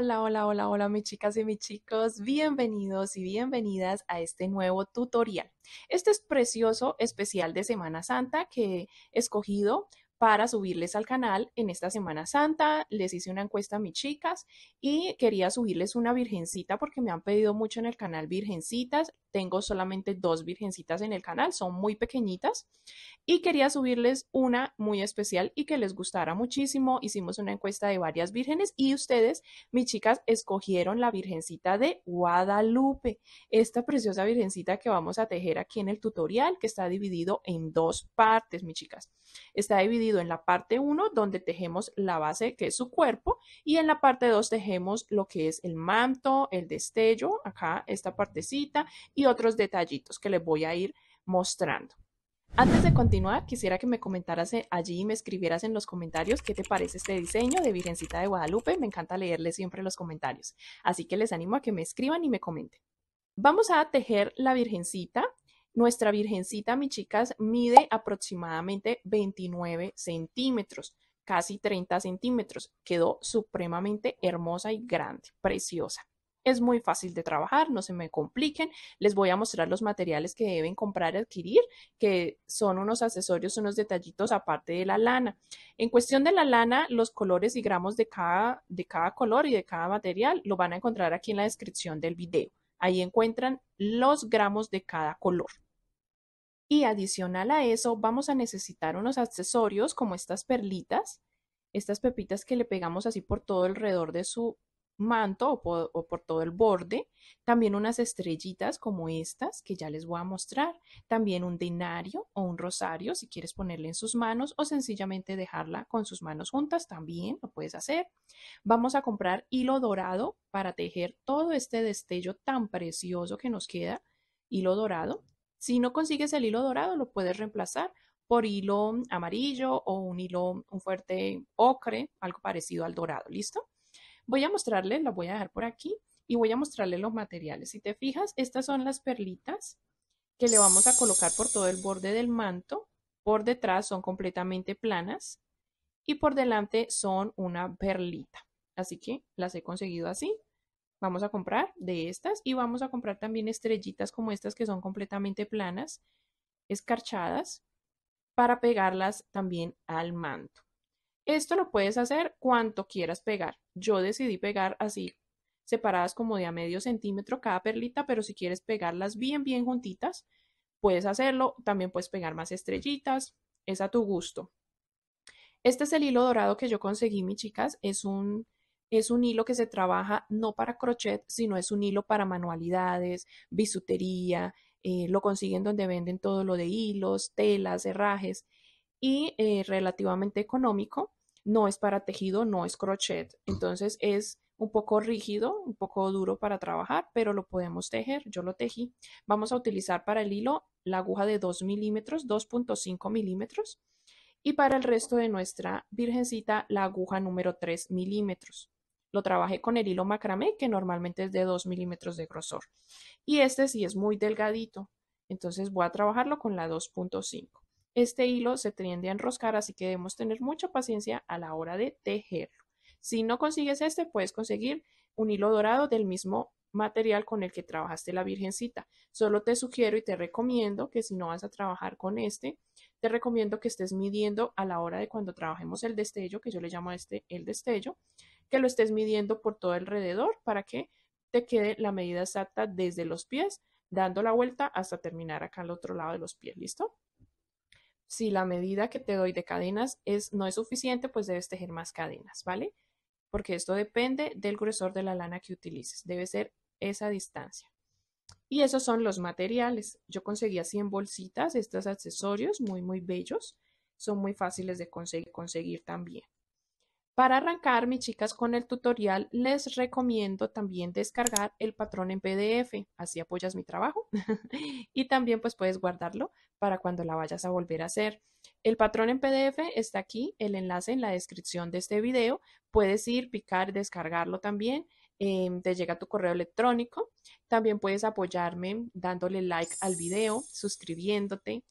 Hola, hola, hola, hola, mis chicas y mis chicos. Bienvenidos y bienvenidas a este nuevo tutorial. Este es precioso especial de Semana Santa que he escogido para subirles al canal en esta Semana Santa. Les hice una encuesta a mis chicas y quería subirles una virgencita porque me han pedido mucho en el canal virgencitas. Tengo solamente dos virgencitas en el canal, son muy pequeñitas y quería subirles una muy especial y que les gustara muchísimo. Hicimos una encuesta de varias vírgenes y ustedes, mis chicas, escogieron la Virgencita de Guadalupe, esta preciosa virgencita que vamos a tejer aquí en el tutorial, que está dividido en dos partes, mis chicas. Está dividido en la parte uno donde tejemos la base, que es su cuerpo, y en la parte 2 tejemos lo que es el manto, el destello, acá esta partecita y otros detallitos que les voy a ir mostrando. Antes de continuar, quisiera que me comentaras allí y me escribieras en los comentarios qué te parece este diseño de Virgencita de Guadalupe. Me encanta leerles siempre los comentarios. Así que les animo a que me escriban y me comenten. Vamos a tejer la Virgencita. Nuestra Virgencita, mis chicas, mide aproximadamente 29 centímetros, casi 30 centímetros. Quedó supremamente hermosa y grande, preciosa. Es muy fácil de trabajar, no se me compliquen. Les voy a mostrar los materiales que deben comprar y adquirir, que son unos accesorios, unos detallitos aparte de la lana. En cuestión de la lana, los colores y gramos de cada color y de cada material lo van a encontrar aquí en la descripción del video. Ahí encuentran los gramos de cada color. Y adicional a eso, vamos a necesitar unos accesorios como estas perlitas, estas pepitas que le pegamos así por todo alrededor de su manto o por todo el borde. También unas estrellitas como estas que ya les voy a mostrar. También un denario o un rosario si quieres ponerle en sus manos o sencillamente dejarla con sus manos juntas, también lo puedes hacer. Vamos a comprar hilo dorado para tejer todo este destello tan precioso que nos queda, hilo dorado. Si no consigues el hilo dorado, lo puedes reemplazar por hilo amarillo o un hilo, un fuerte ocre, algo parecido al dorado. ¿Listo? Voy a mostrarles, la voy a dejar por aquí y voy a mostrarles los materiales. Si te fijas, estas son las perlitas que le vamos a colocar por todo el borde del manto. Por detrás son completamente planas y por delante son una perlita. Así que las he conseguido así. Vamos a comprar de estas y vamos a comprar también estrellitas como estas que son completamente planas, escarchadas, para pegarlas también al manto. Esto lo puedes hacer cuanto quieras pegar. Yo decidí pegar así, separadas como de a medio centímetro cada perlita, pero si quieres pegarlas bien, bien juntitas, puedes hacerlo. También puedes pegar más estrellitas, es a tu gusto. Este es el hilo dorado que yo conseguí, mis chicas. Es un hilo que se trabaja no para crochet, sino es un hilo para manualidades, bisutería. Lo consiguen donde venden todo lo de hilos, telas, herrajes y relativamente económico. No es para tejido, no es crochet. Entonces es un poco rígido, un poco duro para trabajar, pero lo podemos tejer. Yo lo tejí. Vamos a utilizar para el hilo la aguja de 2 milímetros, 2.5 milímetros y para el resto de nuestra virgencita la aguja número 3 milímetros. Lo trabajé con el hilo macramé, que normalmente es de 2 milímetros de grosor. Y este sí es muy delgadito, entonces voy a trabajarlo con la 2.5. Este hilo se tiende a enroscar, así que debemos tener mucha paciencia a la hora de tejerlo. Si no consigues este, puedes conseguir un hilo dorado del mismo material con el que trabajaste la virgencita. Solo te sugiero y te recomiendo que si no vas a trabajar con este, te recomiendo que estés midiendo a la hora de cuando trabajemos el destello, que yo le llamo a este el destello, que lo estés midiendo por todo alrededor para que te quede la medida exacta desde los pies, dando la vuelta hasta terminar acá al otro lado de los pies. ¿Listo? Si la medida que te doy de cadenas no es suficiente, pues debes tejer más cadenas, ¿vale? Porque esto depende del grosor de la lana que utilices. Debe ser esa distancia. Y esos son los materiales. Yo conseguí así en bolsitas estos accesorios muy, muy bellos. Son muy fáciles de conseguir también. Para arrancar, mis chicas, con el tutorial, les recomiendo también descargar el patrón en PDF, así apoyas mi trabajo y también pues puedes guardarlo para cuando la vayas a volver a hacer. El patrón en PDF está aquí, el enlace en la descripción de este video. Puedes ir, picar, descargarlo también. Te llega tu correo electrónico. También puedes apoyarme dándole like al video, suscribiéndote.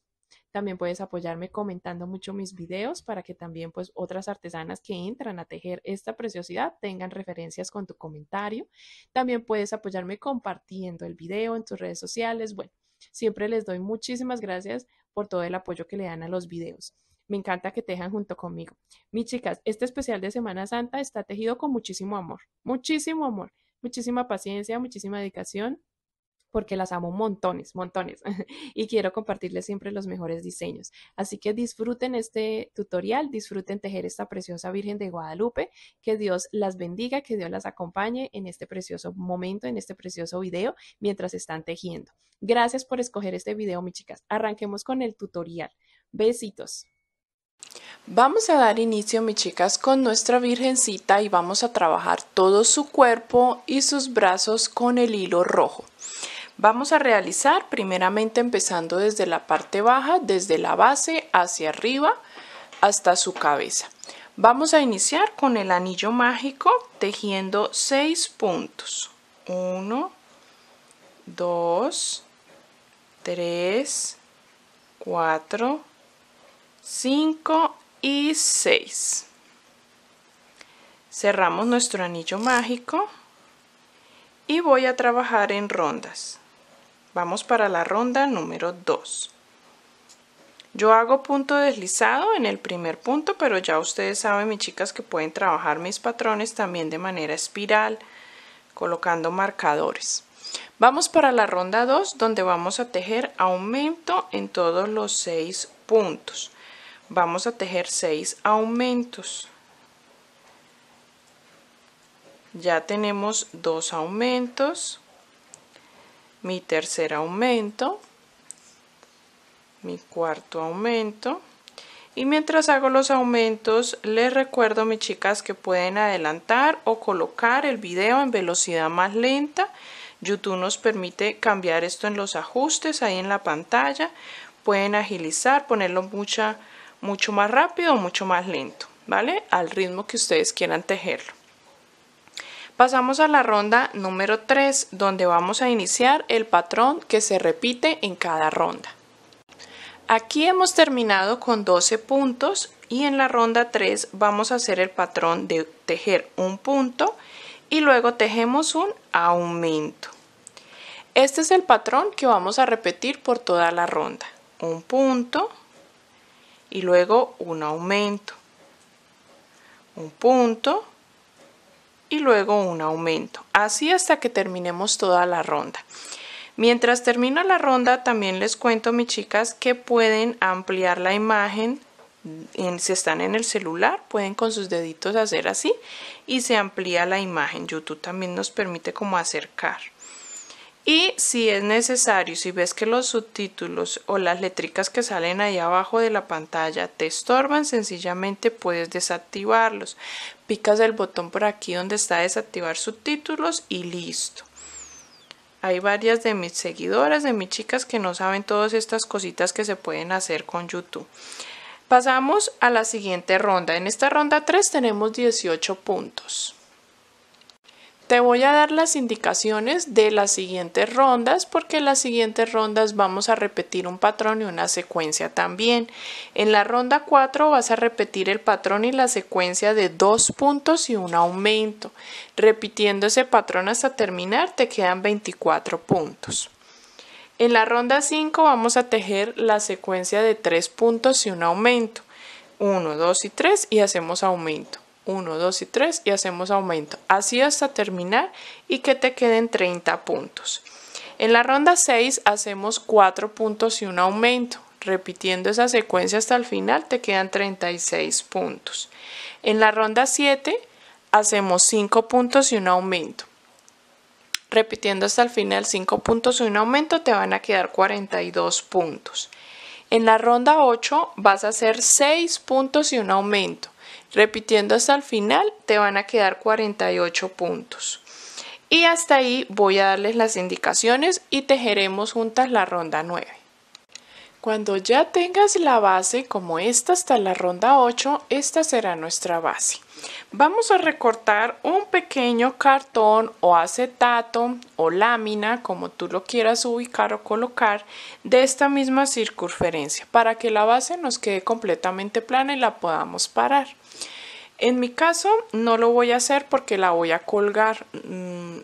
También puedes apoyarme comentando mucho mis videos para que también pues otras artesanas que entran a tejer esta preciosidad tengan referencias con tu comentario. También puedes apoyarme compartiendo el video en tus redes sociales. Bueno, siempre les doy muchísimas gracias por todo el apoyo que le dan a los videos. Me encanta que tejan junto conmigo. Mis chicas, este especial de Semana Santa está tejido con muchísimo amor, muchísima paciencia, muchísima dedicación, porque las amo montones, montones, y quiero compartirles siempre los mejores diseños. Así que disfruten este tutorial, disfruten tejer esta preciosa Virgen de Guadalupe, que Dios las bendiga, que Dios las acompañe en este precioso momento, en este precioso video, mientras están tejiendo. Gracias por escoger este video, mis chicas. Arranquemos con el tutorial. Besitos. Vamos a dar inicio, mis chicas, con nuestra virgencita y vamos a trabajar todo su cuerpo y sus brazos con el hilo rojo. Vamos a realizar primeramente empezando desde la parte baja, desde la base hacia arriba hasta su cabeza. Vamos a iniciar con el anillo mágico tejiendo 6 puntos. 1, 2, 3, 4, 5 y 6. Cerramos nuestro anillo mágico y voy a trabajar en rondas. Vamos para la ronda número 2. Yo hago punto deslizado en el primer punto, pero ya ustedes saben, mis chicas, que pueden trabajar mis patrones también de manera espiral, colocando marcadores. Vamos para la ronda 2, donde vamos a tejer aumento en todos los 6 puntos. Vamos a tejer 6 aumentos. Ya tenemos 2 aumentos, mi tercer aumento, mi cuarto aumento, y mientras hago los aumentos les recuerdo, mis chicas, que pueden adelantar o colocar el video en velocidad más lenta. YouTube nos permite cambiar esto en los ajustes ahí en la pantalla. Pueden agilizar, ponerlo mucho más rápido o mucho más lento, ¿vale? Al ritmo que ustedes quieran tejerlo. Pasamos a la ronda número 3, donde vamos a iniciar el patrón que se repite en cada ronda. Aquí hemos terminado con 12 puntos y en la ronda 3 vamos a hacer el patrón de tejer un punto y luego tejemos un aumento. Este es el patrón que vamos a repetir por toda la ronda. Un punto y luego un aumento, un punto y luego un aumento, así hasta que terminemos toda la ronda. Mientras termino la ronda, también les cuento, mis chicas, que pueden ampliar la imagen. Si están en el celular, pueden con sus deditos hacer así y se amplía la imagen. YouTube también nos permite como acercar. Y si es necesario, si ves que los subtítulos o las letricas que salen ahí abajo de la pantalla te estorban, sencillamente puedes desactivarlos. Picas el botón por aquí donde está desactivar subtítulos y listo. Hay varias de mis seguidoras, de mis chicas, que no saben todas estas cositas que se pueden hacer con YouTube. Pasamos a la siguiente ronda. En esta ronda 3 tenemos 18 puntos. Te voy a dar las indicaciones de las siguientes rondas, porque en las siguientes rondas vamos a repetir un patrón y una secuencia también. En la ronda 4 vas a repetir el patrón y la secuencia de 2 puntos y un aumento. Repitiendo ese patrón hasta terminar te quedan 24 puntos. En la ronda 5 vamos a tejer la secuencia de 3 puntos y un aumento. 1, 2 y 3 y hacemos aumento. 1, 2 y 3 y hacemos aumento, así hasta terminar y que te queden 30 puntos. En la ronda 6 hacemos 4 puntos y un aumento, repitiendo esa secuencia hasta el final te quedan 36 puntos. En la ronda 7 hacemos 5 puntos y un aumento, repitiendo hasta el final 5 puntos y un aumento te van a quedar 42 puntos. En la ronda 8 vas a hacer 6 puntos y un aumento. Repitiendo hasta el final te van a quedar 48 puntos. Y hasta ahí voy a darles las indicaciones y tejeremos juntas la ronda 9. Cuando ya tengas la base como esta hasta la ronda 8, esta será nuestra base. Vamos a recortar un pequeño cartón o acetato o lámina, como tú lo quieras ubicar o colocar, de esta misma circunferencia para que la base nos quede completamente plana y la podamos parar. En mi caso no lo voy a hacer porque la voy a colgar,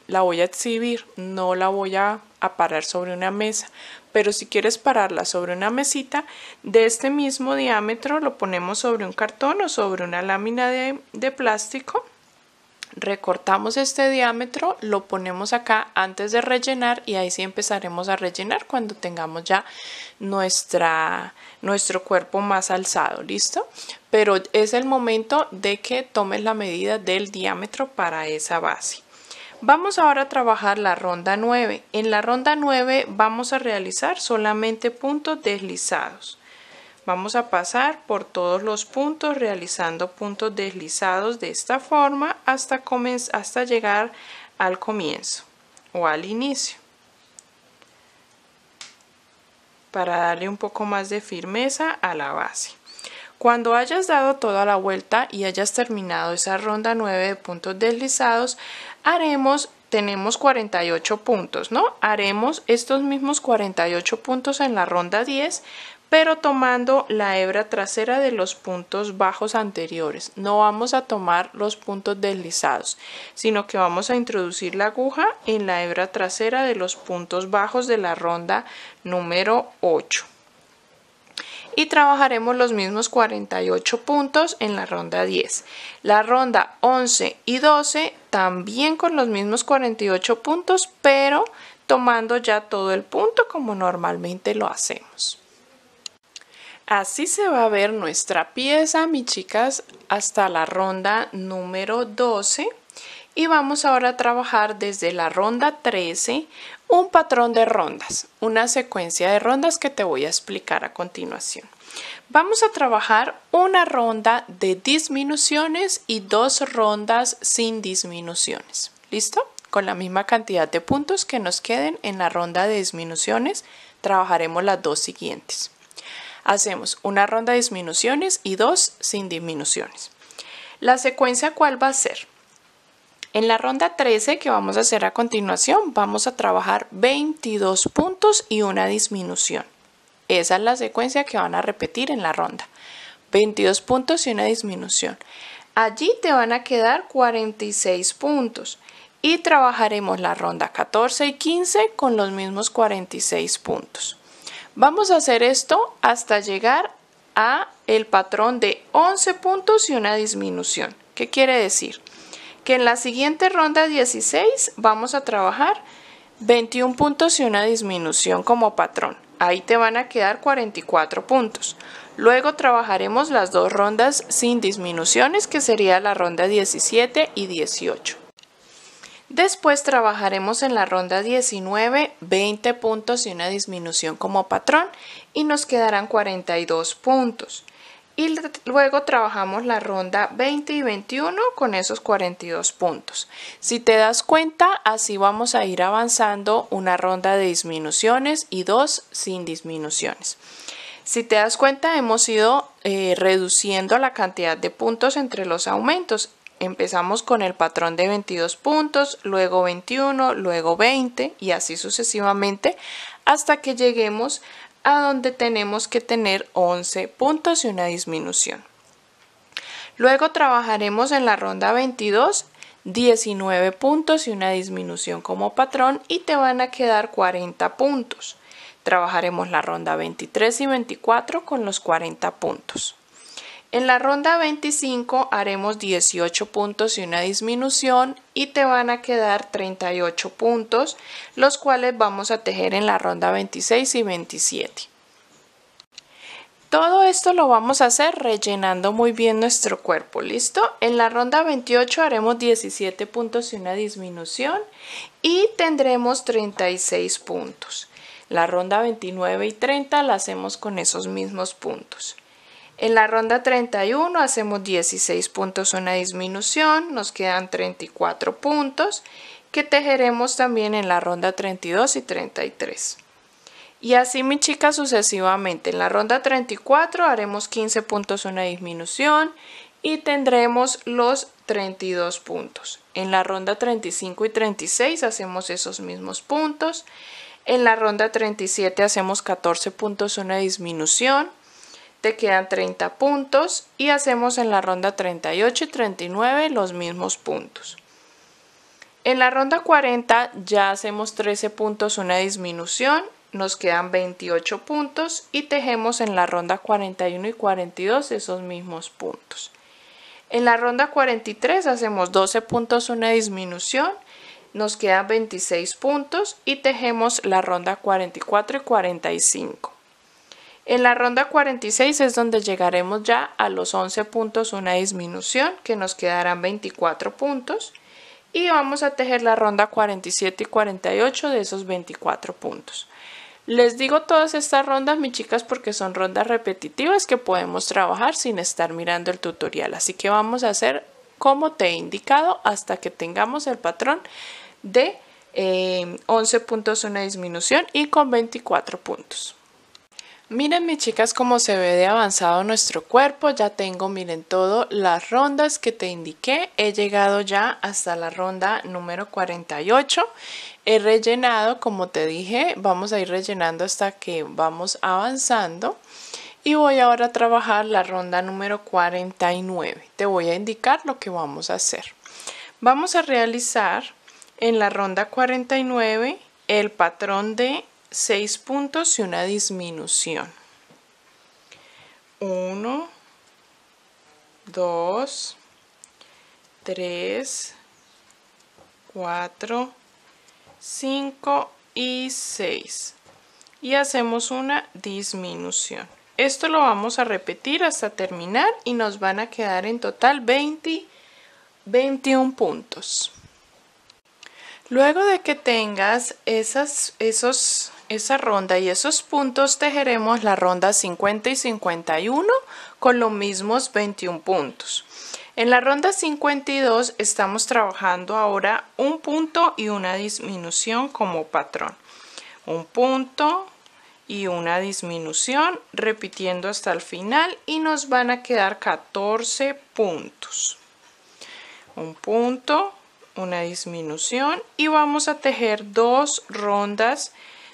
la voy a exhibir, no la voy a parar sobre una mesa, pero si quieres pararla sobre una mesita de este mismo diámetro, lo ponemos sobre un cartón o sobre una lámina de plástico. Recortamos este diámetro, lo ponemos acá antes de rellenar y ahí sí empezaremos a rellenar cuando tengamos ya nuestro cuerpo más alzado, ¿listo? Pero es el momento de que tomes la medida del diámetro para esa base. Vamos ahora a trabajar la ronda 9. En la ronda 9 vamos a realizar solamente puntos deslizados. Vamos a pasar por todos los puntos realizando puntos deslizados de esta forma hasta llegar al comienzo o al inicio, para darle un poco más de firmeza a la base. Cuando hayas dado toda la vuelta y hayas terminado esa ronda 9 de puntos deslizados, tenemos 48 puntos, ¿no? Haremos estos mismos 48 puntos en la ronda 10, pero tomando la hebra trasera de los puntos bajos anteriores. No vamos a tomar los puntos deslizados, sino que vamos a introducir la aguja en la hebra trasera de los puntos bajos de la ronda número 8. Y trabajaremos los mismos 48 puntos en la ronda 10. La ronda 11 y 12 también con los mismos 48 puntos, pero tomando ya todo el punto como normalmente lo hacemos. Así se va a ver nuestra pieza, mis chicas, hasta la ronda número 12. Y vamos ahora a trabajar desde la ronda 13 un patrón de rondas, una secuencia de rondas que te voy a explicar a continuación. Vamos a trabajar una ronda de disminuciones y 2 rondas sin disminuciones. ¿Listo? Con la misma cantidad de puntos que nos queden en la ronda de disminuciones, trabajaremos las 2 siguientes. Hacemos una ronda de disminuciones y 2 sin disminuciones. La secuencia, ¿cuál va a ser? En la ronda 13 que vamos a hacer a continuación, vamos a trabajar 22 puntos y una disminución. Esa es la secuencia que van a repetir en la ronda. 22 puntos y una disminución. Allí te van a quedar 46 puntos y trabajaremos la ronda 14 y 15 con los mismos 46 puntos. Vamos a hacer esto hasta llegar a el patrón de 11 puntos y una disminución. ¿Qué quiere decir? Que en la siguiente ronda 16 vamos a trabajar 21 puntos y una disminución como patrón. Ahí te van a quedar 44 puntos. Luego trabajaremos las 2 rondas sin disminuciones, que sería la ronda 17 y 18. Después trabajaremos en la ronda 19 20 puntos y una disminución como patrón y nos quedarán 42 puntos. Y luego trabajamos la ronda 20 y 21 con esos 42 puntos. Si te das cuenta, así vamos a ir avanzando una ronda de disminuciones y 2 sin disminuciones. Si te das cuenta, hemos ido reduciendo la cantidad de puntos entre los aumentos. Empezamos con el patrón de 22 puntos, luego 21, luego 20 y así sucesivamente hasta que lleguemos a donde tenemos que tener 11 puntos y una disminución. Luego trabajaremos en la ronda 22 19 puntos y una disminución como patrón y te van a quedar 40 puntos. Trabajaremos la ronda 23 y 24 con los 40 puntos. En la ronda 25 haremos 18 puntos y una disminución y te van a quedar 38 puntos, los cuales vamos a tejer en la ronda 26 y 27. Todo esto lo vamos a hacer rellenando muy bien nuestro cuerpo, ¿listo? En la ronda 28 haremos 17 puntos y una disminución y tendremos 36 puntos. La ronda 29 y 30 la hacemos con esos mismos puntos. En la ronda 31 hacemos 16 puntos una disminución, nos quedan 34 puntos que tejeremos también en la ronda 32 y 33. Y así, mis chicas, sucesivamente. En la ronda 34 haremos 15 puntos una disminución y tendremos los 32 puntos. En la ronda 35 y 36 hacemos esos mismos puntos. En la ronda 37 hacemos 14 puntos, una disminución. Te quedan 30 puntos y hacemos en la ronda 38 y 39 los mismos puntos. En la ronda 40 ya hacemos 13 puntos, una disminución. Nos quedan 28 puntos y tejemos en la ronda 41 y 42 esos mismos puntos. En la ronda 43 hacemos 12 puntos, una disminución, nos quedan 26 puntos y tejemos la ronda 44 y 45. En la ronda 46 es donde llegaremos ya a los 11 puntos, una disminución, que nos quedarán 24 puntos y vamos a tejer la ronda 47 y 48 de esos 24 puntos. Les digo todas estas rondas, mis chicas, porque son rondas repetitivas que podemos trabajar sin estar mirando el tutorial. Así que vamos a hacer como te he indicado hasta que tengamos el patrón de 11 puntos, una disminución y con 24 puntos. Miren, mis chicas, cómo se ve de avanzado nuestro cuerpo. Ya tengo, miren, todas las rondas que te indiqué. He llegado ya hasta la ronda número 48. He rellenado, como te dije, vamos a ir rellenando hasta que vamos avanzando. Y voy ahora a trabajar la ronda número 49. Te voy a indicar lo que vamos a hacer. Vamos a realizar en la ronda 49 el patrón de 6 puntos y una disminución. 1, 2, 3, 4, 5 y 6. Y hacemos una disminución. Esto lo vamos a repetir hasta terminar y nos van a quedar en total 21 puntos. Luego de que tengas esa ronda y esos puntos, tejeremos la ronda 50 y 51 con los mismos 21 puntos. En la ronda 52 estamos trabajando ahora un punto y una disminución como patrón. Un punto y una disminución, repitiendo hasta el final, y nos van a quedar 14 puntos. Un punto, una disminución, y vamos a tejer 2 rondas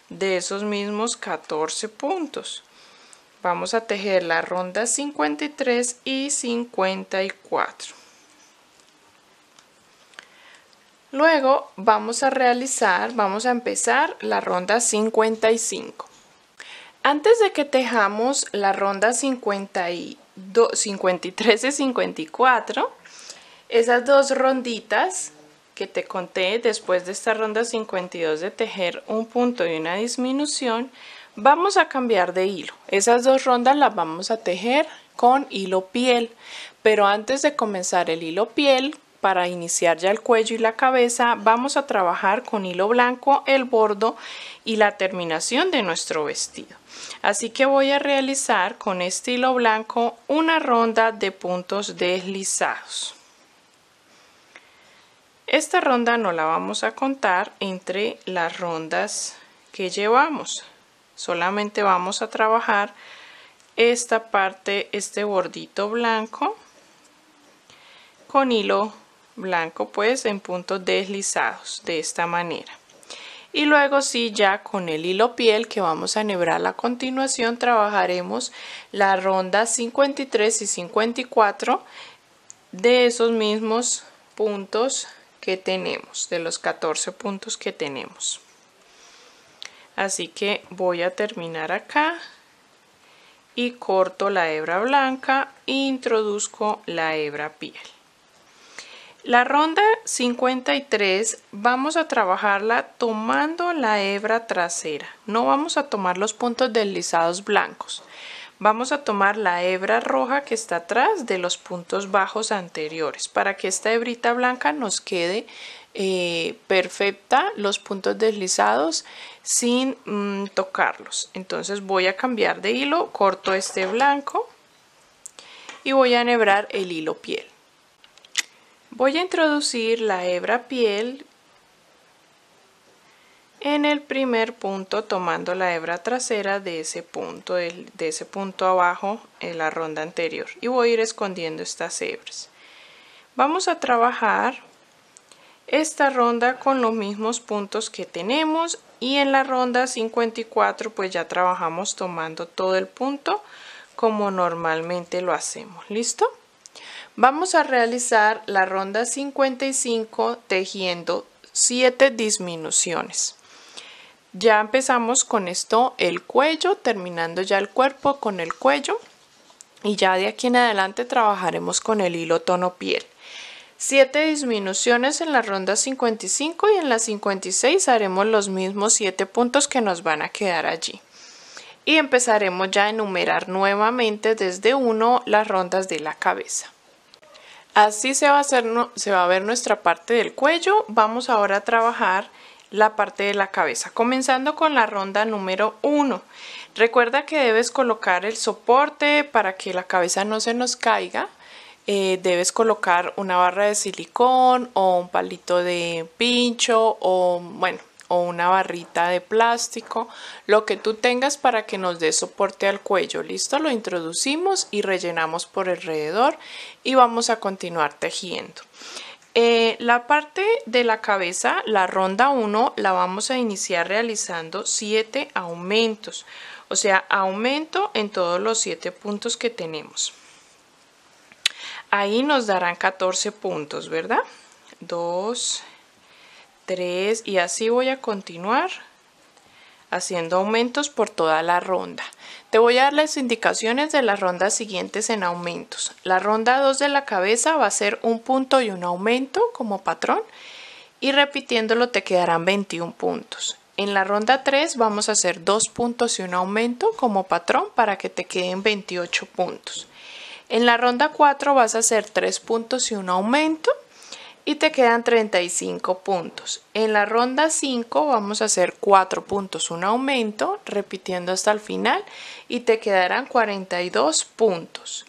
de esos mismos 14 puntos. Vamos a tejer la ronda 53 y 54. Luego vamos a empezar la ronda 55. Antes de que tejamos la ronda 52, 53 y 54, esas 2 ronditas que te conté después de esta ronda 52 de tejer un punto y una disminución, vamos a cambiar de hilo. Esas 2 rondas las vamos a tejer con hilo piel, pero antes de comenzar el hilo piel, para iniciar ya el cuello y la cabeza, vamos a trabajar con hilo blanco el bordo y la terminación de nuestro vestido. Así que voy a realizar con este hilo blanco una ronda de puntos deslizados. Esta ronda no la vamos a contar entre las rondas que llevamos. Solamente vamos a trabajar esta parte, este bordito blanco con hilo blanco, pues en puntos deslizados de esta manera. Y luego sí, ya con el hilo piel que vamos a enhebrar a continuación, trabajaremos la ronda 53 y 54 de esos mismos puntos que tenemos, de los 14 puntos que tenemos. Así que voy a terminar acá y corto la hebra blanca e introduzco la hebra piel. La ronda 53 vamos a trabajarla tomando la hebra trasera. No vamos a tomar los puntos deslizados blancos. Vamos a tomar la hebra roja que está atrás de los puntos bajos anteriores para que esta hebrita blanca nos quede perfecta, los puntos deslizados sin tocarlos. Entonces voy a cambiar de hilo, corto este blanco y voy a enhebrar el hilo piel. Voy a introducir la hebra piel en el primer punto, tomando la hebra trasera de ese punto abajo en la ronda anterior, y voy a ir escondiendo estas hebras. Vamos a trabajar esta ronda con los mismos puntos que tenemos, y en la ronda 54 pues ya trabajamos tomando todo el punto como normalmente lo hacemos. ¿Listo? Vamos a realizar la ronda 55 tejiendo 7 disminuciones. Ya empezamos con esto el cuello, terminando ya el cuerpo con el cuello, y ya de aquí en adelante trabajaremos con el hilo tono piel. 7 disminuciones en la ronda 55, y en la 56 haremos los mismos 7 puntos que nos van a quedar allí. Y empezaremos ya a enumerar nuevamente desde 1 las rondas de la cabeza. Así se va a ver nuestra parte del cuello. Vamos ahora a trabajar la parte de la cabeza, comenzando con la ronda número 1. Recuerda que debes colocar el soporte para que la cabeza no se nos caiga. Debes colocar una barra de silicón o un palito de pincho o una barrita de plástico, lo que tú tengas para que nos dé soporte al cuello. Listo, lo introducimos y rellenamos por alrededor y vamos a continuar tejiendo. La parte de la cabeza, la ronda 1, la vamos a iniciar realizando 7 aumentos, o sea, aumento en todos los 7 puntos que tenemos. Ahí nos darán 14 puntos, ¿verdad? 2, 3, y así voy a continuar haciendo aumentos por toda la ronda. Te voy a dar las indicaciones de las rondas siguientes en aumentos. La ronda 2 de la cabeza va a ser un punto y un aumento como patrón, y repitiéndolo te quedarán 21 puntos. En la ronda 3 vamos a hacer 2 puntos y un aumento como patrón para que te queden 28 puntos. En la ronda 4 vas a hacer 3 puntos y un aumento y te quedan 35 puntos. En la ronda 5 vamos a hacer 4 puntos, un aumento, repitiendo hasta el final, y te quedarán 42 puntos.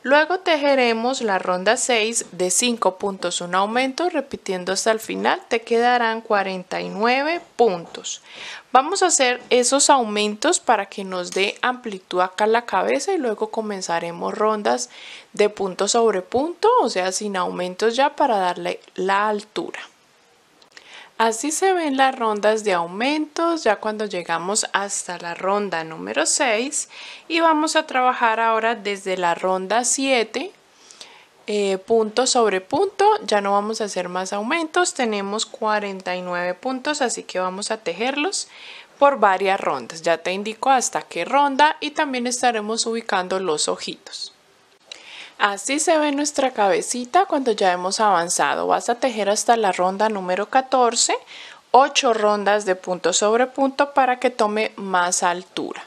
Luego tejeremos la ronda 6 de 5 puntos, un aumento, repitiendo hasta el final, te quedarán 49 puntos. Vamos a hacer esos aumentos para que nos dé amplitud acá en la cabeza, y luego comenzaremos rondas de punto sobre punto, o sea, sin aumentos ya, para darle la altura. Así se ven las rondas de aumentos ya cuando llegamos hasta la ronda número 6, y vamos a trabajar ahora desde la ronda 7, punto sobre punto. Ya no vamos a hacer más aumentos, tenemos 49 puntos, así que vamos a tejerlos por varias rondas. Ya te indico hasta qué ronda, y también estaremos ubicando los ojitos. Así se ve nuestra cabecita cuando ya hemos avanzado. Vas a tejer hasta la ronda número 14, 8 rondas de punto sobre punto para que tome más altura.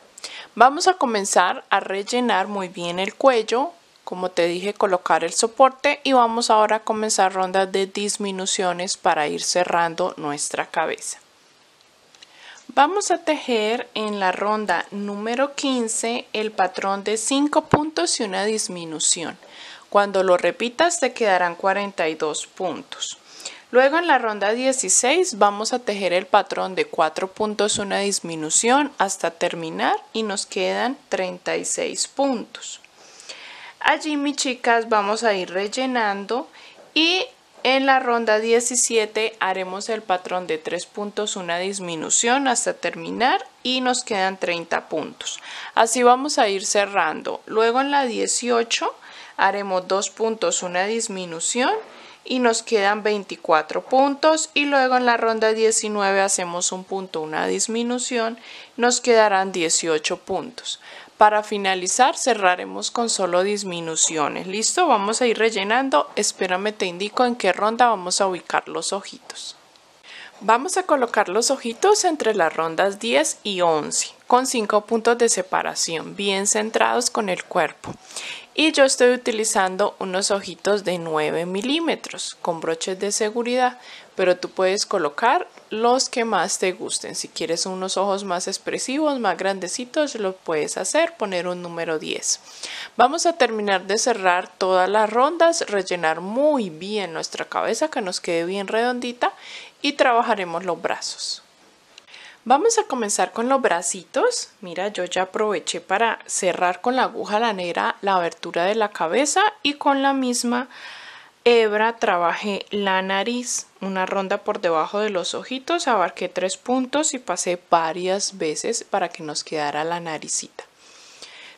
Vamos a comenzar a rellenar muy bien el cuello, como te dije, colocar el soporte, y vamos ahora a comenzar rondas de disminuciones para ir cerrando nuestra cabeza. Vamos a tejer en la ronda número 15 el patrón de 5 puntos y una disminución. Cuando lo repitas te quedarán 42 puntos. Luego en la ronda 16 vamos a tejer el patrón de 4 puntos, una disminución hasta terminar, y nos quedan 36 puntos. Allí, mis chicas, vamos a ir rellenando, y en la ronda 17 haremos el patrón de 3 puntos, una disminución hasta terminar, y nos quedan 30 puntos. Así vamos a ir cerrando. Luego en la 18 haremos 2 puntos, una disminución, y nos quedan 24 puntos. Y luego en la ronda 19 hacemos un punto, una disminución, nos quedarán 18 puntos. Para finalizar cerraremos con solo disminuciones. ¿Listo? Vamos a ir rellenando. Espérame, te indico en qué ronda vamos a ubicar los ojitos. Vamos a colocar los ojitos entre las rondas 10 y 11 con 5 puntos de separación bien centrados con el cuerpo. Y yo estoy utilizando unos ojitos de 9 milímetros con broches de seguridad, pero tú puedes colocar los que más te gusten. Si quieres unos ojos más expresivos, más grandecitos, lo puedes hacer, poner un número 10. Vamos a terminar de cerrar todas las rondas, rellenar muy bien nuestra cabeza, que nos quede bien redondita, y trabajaremos los brazos. Vamos a comenzar con los bracitos. Mira, yo ya aproveché para cerrar con la aguja lanera la abertura de la cabeza y con la misma hebra trabajé la nariz, una ronda por debajo de los ojitos, abarqué 3 puntos y pasé varias veces para que nos quedara la naricita.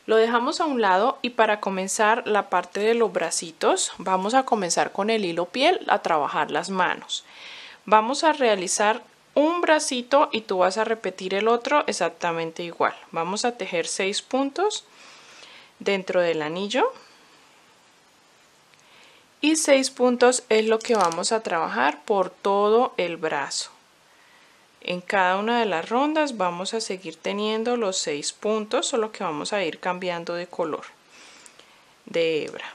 Lo dejamos a un lado y para comenzar la parte de los bracitos vamos a comenzar con el hilo piel a trabajar las manos. Vamos a realizar un bracito y tú vas a repetir el otro exactamente igual. Vamos a tejer 6 puntos dentro del anillo y 6 puntos es lo que vamos a trabajar por todo el brazo. En cada una de las rondas vamos a seguir teniendo los 6 puntos, solo que vamos a ir cambiando de color de hebra.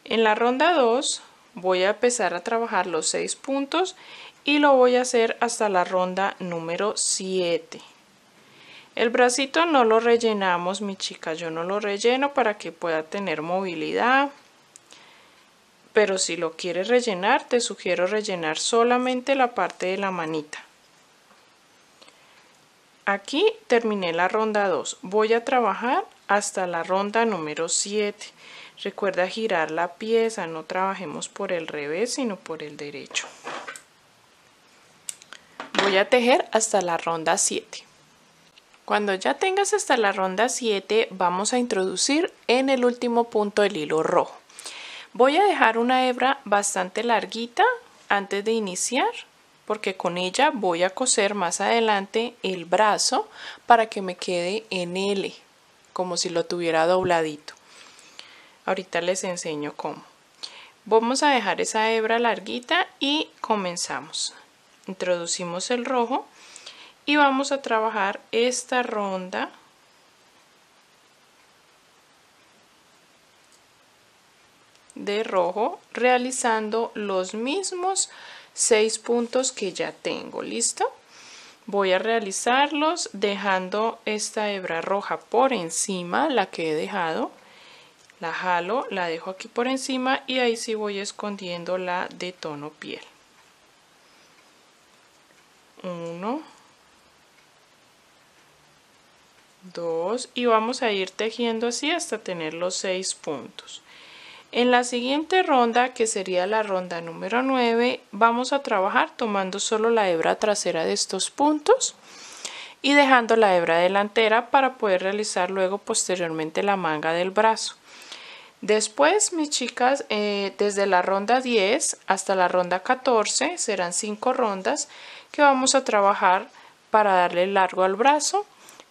En la ronda 2 voy a empezar a trabajar los 6 puntos y lo voy a hacer hasta la ronda número 7. El bracito no lo rellenamos, mi chica, yo no lo relleno para que pueda tener movilidad, pero si lo quieres rellenar, te sugiero rellenar solamente la parte de la manita. Aquí terminé la ronda 2, voy a trabajar hasta la ronda número 7. Recuerda girar la pieza, no trabajemos por el revés sino por el derecho. Voy a tejer hasta la ronda 7. Cuando ya tengas hasta la ronda 7 vamos a introducir en el último punto el hilo rojo. Voy a dejar una hebra bastante larguita antes de iniciar porque con ella voy a coser más adelante el brazo para que me quede en L, como si lo tuviera dobladito. Ahorita les enseño cómo. Vamos a dejar esa hebra larguita y comenzamos. Introducimos el rojo y vamos a trabajar esta ronda de rojo realizando los mismos 6 puntos que ya tengo. ¿Listo? Voy a realizarlos dejando esta hebra roja por encima, la que he dejado. La jalo, la dejo aquí por encima y ahí sí voy escondiendo la de tono piel. 1, 2 y vamos a ir tejiendo así hasta tener los 6 puntos. En la siguiente ronda, que sería la ronda número 9, vamos a trabajar tomando solo la hebra trasera de estos puntos y dejando la hebra delantera para poder realizar luego posteriormente la manga del brazo. Después, mis chicas, desde la ronda 10 hasta la ronda 14 serán 5 rondas que vamos a trabajar para darle largo al brazo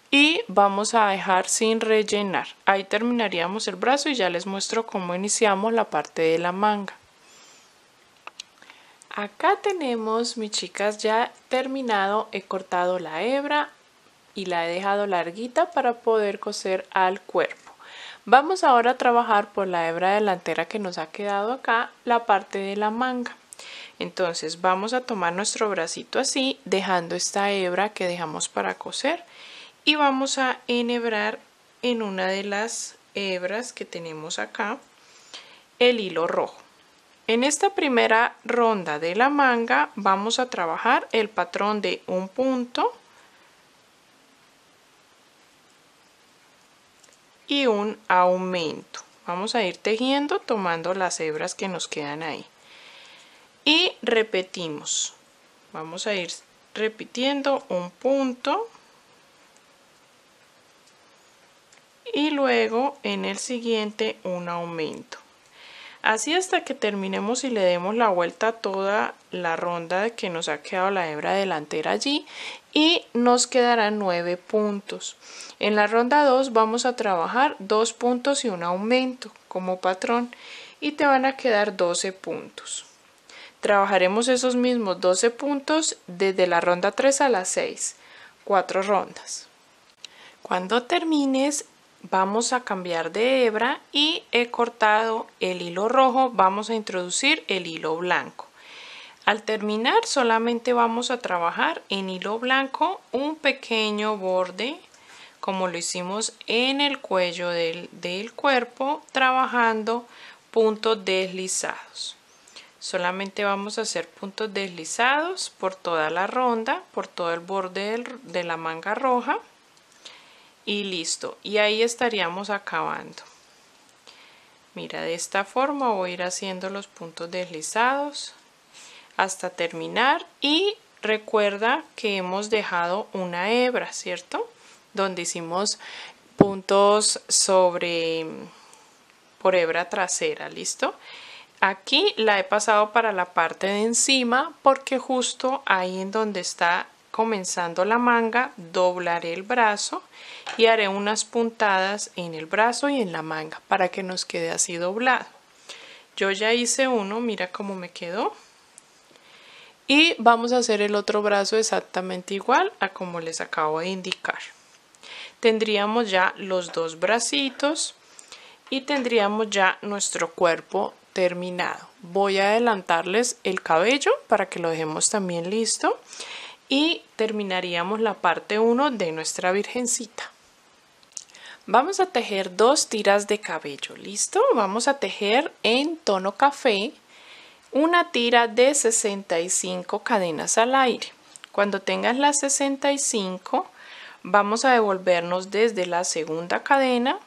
y vamos a dejar sin rellenar. Ahí terminaríamos el brazo y ya les muestro cómo iniciamos la parte de la manga. Acá tenemos, mis chicas, ya terminado. He cortado la hebra y la he dejado larguita para poder coser al cuerpo. Vamos ahora a trabajar por la hebra delantera que nos ha quedado acá, la parte de la manga. Entonces vamos a tomar nuestro bracito así, dejando esta hebra que dejamos para coser y vamos a enhebrar en una de las hebras que tenemos acá el hilo rojo. En esta primera ronda de la manga vamos a trabajar el patrón de un punto y un aumento. Vamos a ir tejiendo tomando las hebras que nos quedan ahí y repetimos. Vamos a ir repitiendo un punto y luego en el siguiente un aumento, así hasta que terminemos y le demos la vuelta a toda la ronda que nos ha quedado la hebra delantera allí y nos quedarán 9 puntos. En la ronda 2 vamos a trabajar 2 puntos y un aumento como patrón y te van a quedar 12 puntos. Trabajaremos esos mismos 12 puntos desde la ronda 3 a la 6, 4 rondas. Cuando termines vamos a cambiar de hebra y he cortado el hilo rojo, vamos a introducir el hilo blanco. Al terminar solamente vamos a trabajar en hilo blanco un pequeño borde como lo hicimos en el cuello del cuerpo, trabajando puntos deslizados. Solamente vamos a hacer puntos deslizados por toda la ronda, por todo el borde de la manga roja y listo. Y ahí estaríamos acabando. Mira, de esta forma voy a ir haciendo los puntos deslizados hasta terminar y recuerda que hemos dejado una hebra, ¿cierto? Donde hicimos puntos por hebra trasera, ¿listo? Aquí la he pasado para la parte de encima porque justo ahí en donde está comenzando la manga doblaré el brazo y haré unas puntadas en el brazo y en la manga para que nos quede así doblado. Yo ya hice uno, mira cómo me quedó. Y vamos a hacer el otro brazo exactamente igual a como les acabo de indicar. Tendríamos ya los dos bracitos y tendríamos ya nuestro cuerpo terminado. Voy a adelantarles el cabello para que lo dejemos también listo y terminaríamos la parte 1 de nuestra virgencita. Vamos a tejer 2 tiras de cabello, ¿listo? Vamos a tejer en tono café una tira de 65 cadenas al aire. Cuando tengas las 65, vamos a devolvernos desde la segunda cadena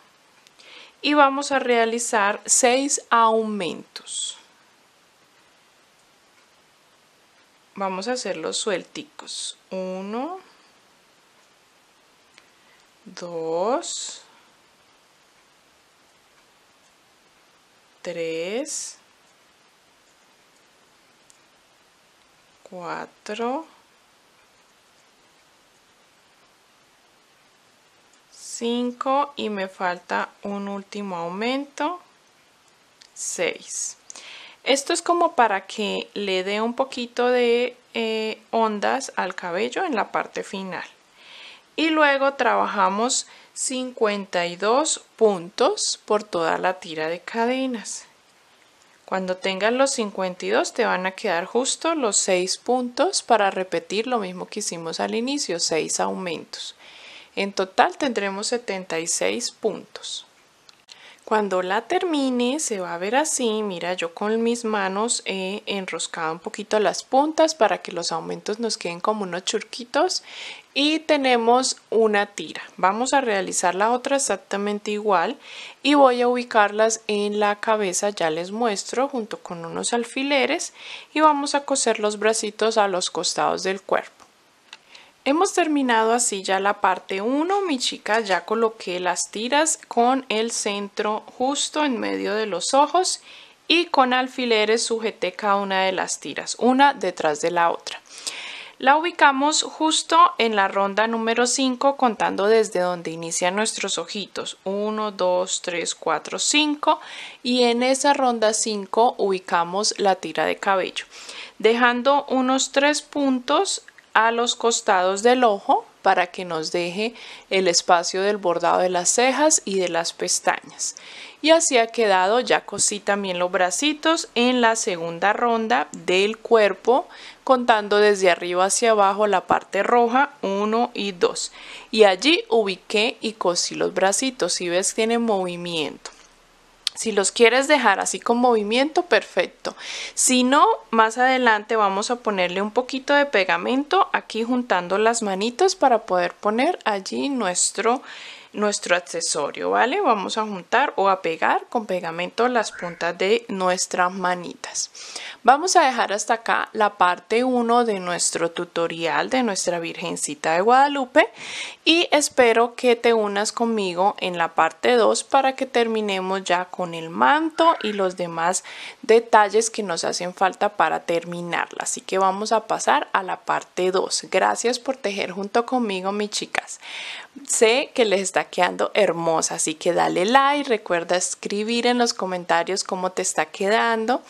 y vamos a realizar 6 aumentos. Vamos a hacerlos suelticos. 1, 2, 3, 4, 5 y me falta un último aumento, 6. Esto es como para que le dé un poquito de ondas al cabello en la parte final. Y luego trabajamos 52 puntos por toda la tira de cadenas. Cuando tengas los 52 te van a quedar justo los 6 puntos para repetir lo mismo que hicimos al inicio, 6 aumentos. En total tendremos 76 puntos. Cuando la termine se va a ver así. Mira, yo con mis manos he enroscado un poquito las puntas para que los aumentos nos queden como unos churquitos y tenemos una tira. Vamos a realizar la otra exactamente igual y voy a ubicarlas en la cabeza, ya les muestro, junto con unos alfileres y vamos a coser los bracitos a los costados del cuerpo. Hemos terminado así ya la parte 1, mi chica, ya coloqué las tiras con el centro justo en medio de los ojos y con alfileres sujeté cada una de las tiras, una detrás de la otra. La ubicamos justo en la ronda número 5 contando desde donde inician nuestros ojitos, 1, 2, 3, 4, 5 y en esa ronda 5 ubicamos la tira de cabello, dejando unos 3 puntos a los costados del ojo para que nos deje el espacio del bordado de las cejas y de las pestañas. Y así ha quedado. Ya cosí también los bracitos en la segunda ronda del cuerpo, contando desde arriba hacia abajo la parte roja, 1 y 2. Y allí ubiqué y cosí los bracitos. Si ves, tienen movimiento. Si los quieres dejar así con movimiento, perfecto. Si no, más adelante vamos a ponerle un poquito de pegamento aquí juntando las manitas para poder poner allí nuestro accesorio, ¿vale? Vamos a juntar o a pegar con pegamento las puntas de nuestras manitas. Vamos a dejar hasta acá la parte 1 de nuestro tutorial de nuestra Virgencita de Guadalupe y espero que te unas conmigo en la parte 2 para que terminemos ya con el manto y los demás detalles que nos hacen falta para terminarla. Así que vamos a pasar a la parte 2. Gracias por tejer junto conmigo, mis chicas. Sé que les está quedando hermosa, así que dale like, recuerda escribir en los comentarios cómo te está quedando,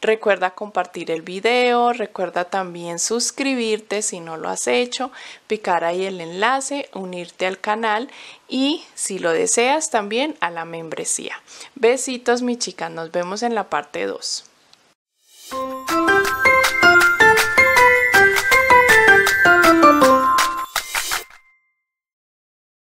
recuerda compartir el video, recuerda también suscribirte si no lo has hecho, picar ahí el enlace, unirte al canal y si lo deseas también a la membresía. Besitos, mis chicas, nos vemos en la parte 2.